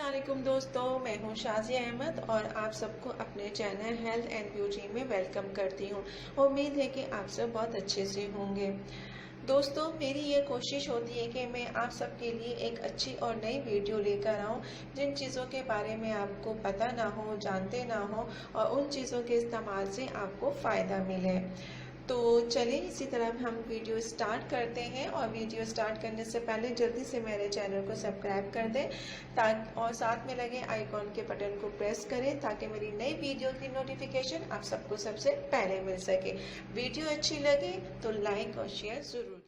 अस्सलामुअलैकुम दोस्तों, मैं हूं शाज़िया अहमद और आप सबको अपने चैनल हेल्थ एंड ब्यूटी में वेलकम करती हूं। उम्मीद है कि आप सब बहुत अच्छे से होंगे। दोस्तों, मेरी ये कोशिश होती है कि मैं आप सबके लिए एक अच्छी और नई वीडियो लेकर आऊं जिन चीज़ों के बारे में आपको पता ना हो, जानते ना हो और उन चीज़ों के इस्तेमाल से आपको फ़ायदा मिले। तो चलिए इसी तरह हम वीडियो स्टार्ट करते हैं और वीडियो स्टार्ट करने से पहले जल्दी से मेरे चैनल को सब्सक्राइब कर दें ताकि और साथ में लगे आइकॉन के बटन को प्रेस करें ताकि मेरी नई वीडियो की नोटिफिकेशन आप सबको सबसे पहले मिल सके। वीडियो अच्छी लगे तो लाइक और शेयर ज़रूर।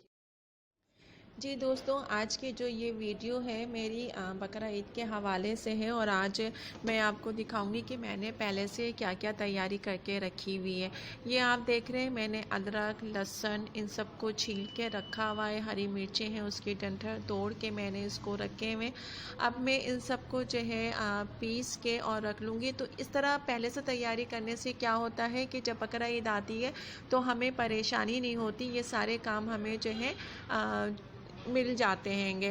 जी दोस्तों, आज की जो ये वीडियो है मेरी बकरा ईद के हवाले से है और आज मैं आपको दिखाऊंगी कि मैंने पहले से क्या क्या तैयारी करके रखी हुई है। ये आप देख रहे हैं, मैंने अदरक, लहसुन इन सबको छील के रखा हुआ है। हरी मिर्चें हैं, उसकी डंठल तोड़ के मैंने इसको रखे हुए। अब मैं इन सबको जो है पीस के और रख लूँगी। तो इस तरह पहले से तैयारी करने से क्या होता है कि जब बकरा ईद आती है तो हमें परेशानी नहीं होती, ये सारे काम हमें जो है मिल जाते हैंगे।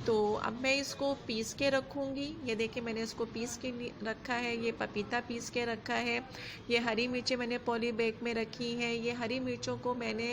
तो अब मैं इसको पीस के रखूँगी। ये देखिए, मैंने इसको पीस के रखा है। ये पपीता पीस के रखा है। ये हरी मिर्चें मैंने पॉली बैग में रखी हैं। ये हरी मिर्चों को मैंने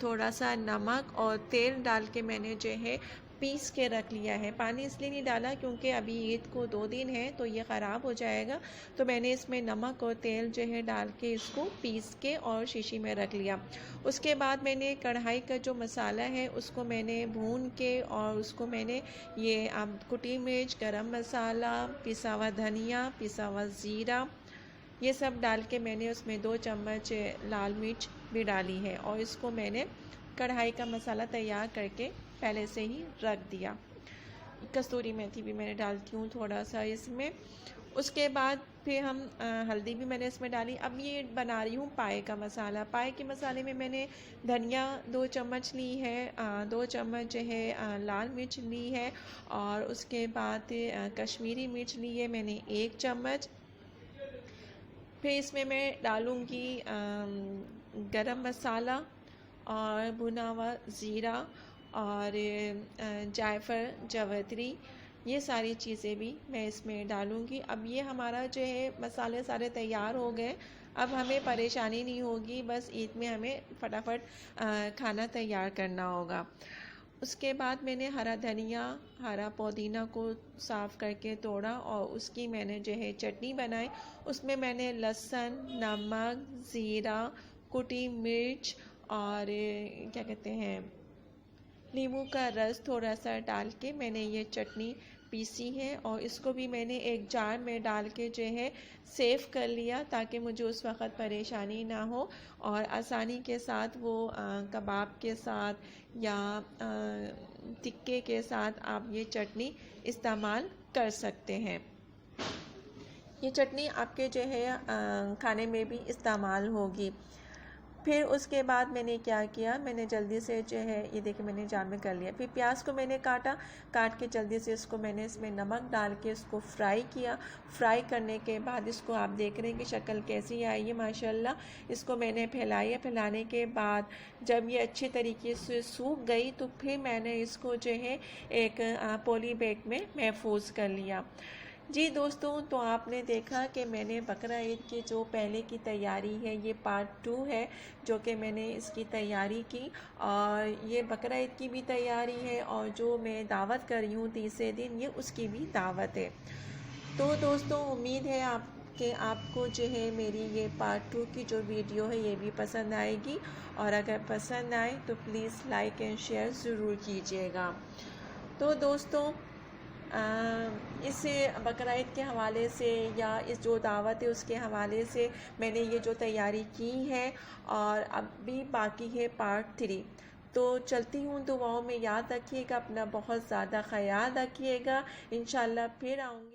थोड़ा सा नमक और तेल डाल के मैंने जो है पीस के रख लिया है। पानी इसलिए नहीं डाला क्योंकि अभी ईद को 2 दिन है तो ये ख़राब हो जाएगा। तो मैंने इसमें नमक और तेल जो है डाल के इसको पीस के और शीशी में रख लिया। उसके बाद मैंने कढ़ाई का जो मसाला है उसको मैंने भून के और उसको मैंने ये कुटी मिर्च, गरम मसाला, पिसा हुआ धनिया, पिसा हुआ ज़ीरा, ये सब डाल के मैंने उसमें 2 चम्मच लाल मिर्च भी डाली है और इसको मैंने कढ़ाई का मसाला तैयार करके पहले से ही रख दिया। कस्तूरी मेथी भी मैंने डालती हूँ थोड़ा सा इसमें। उसके बाद फिर हम हल्दी भी मैंने इसमें डाली। अब ये बना रही हूँ पाए का मसाला। पाए के मसाले में मैंने धनिया 2 चम्मच ली है, 2 चम्मच जो है लाल मिर्च ली है और उसके बाद कश्मीरी मिर्च ली है मैंने 1 चम्मच। फिर इसमें मैं डालूँगी गरम मसाला और भुना हुआ ज़ीरा और जायफल, जावित्री, ये सारी चीज़ें भी मैं इसमें डालूँगी। अब ये हमारा जो है मसाले सारे तैयार हो गए। अब हमें परेशानी नहीं होगी, बस ईद में हमें फटाफट खाना तैयार करना होगा। उसके बाद मैंने हरा धनिया, हरा पुदीना को साफ़ करके तोड़ा और उसकी मैंने जो है चटनी बनाई। उसमें मैंने लहसुन, नमक, ज़ीरा, कुटी मिर्च और क्या कहते हैं नींबू का रस थोड़ा सा डाल के मैंने ये चटनी पीसी है और इसको भी मैंने एक जार में डाल के जो है सेव कर लिया ताकि मुझे उस वक़्त परेशानी ना हो और आसानी के साथ वो कबाब के साथ या टिक्के के साथ आप ये चटनी इस्तेमाल कर सकते हैं। ये चटनी आपके जो है खाने में भी इस्तेमाल होगी। फिर उसके बाद मैंने क्या किया, मैंने जल्दी से जो है ये देखिए मैंने जार में कर लिया। फिर प्याज को मैंने काट के जल्दी से इसको मैंने इसमें नमक डाल के इसको फ्राई किया। फ्राई करने के बाद इसको आप देख रहे हैं कि शक्ल कैसी आई है माशाल्लाह। इसको मैंने फैलाया। फैलाने के बाद जब ये अच्छे तरीके से सूख गई तो फिर मैंने इसको जो है एक पॉली बैग में महफूज कर लिया। जी दोस्तों, तो आपने देखा कि मैंने बकरा ईद की जो पहले की तैयारी है ये पार्ट 2 है जो कि मैंने इसकी तैयारी की और ये बकरा ईद की भी तैयारी है और जो मैं दावत कर रही हूँ तीसरे दिन ये उसकी भी दावत है। तो दोस्तों, उम्मीद है कि आपको जो है मेरी ये पार्ट 2 की जो वीडियो है ये भी पसंद आएगी और अगर पसंद आए तो प्लीज़ लाइक एंड शेयर ज़रूर कीजिएगा। तो दोस्तों, इस बकरा ईद के हवाले से या इस जो दावत है उसके हवाले से मैंने ये जो तैयारी की है और अभी बाकी है पार्ट 3। तो चलती हूँ, दुआओं में याद रखिएगा, अपना बहुत ज़्यादा ख्याल रखिएगा। इंशाल्लाह फिर आऊँगी।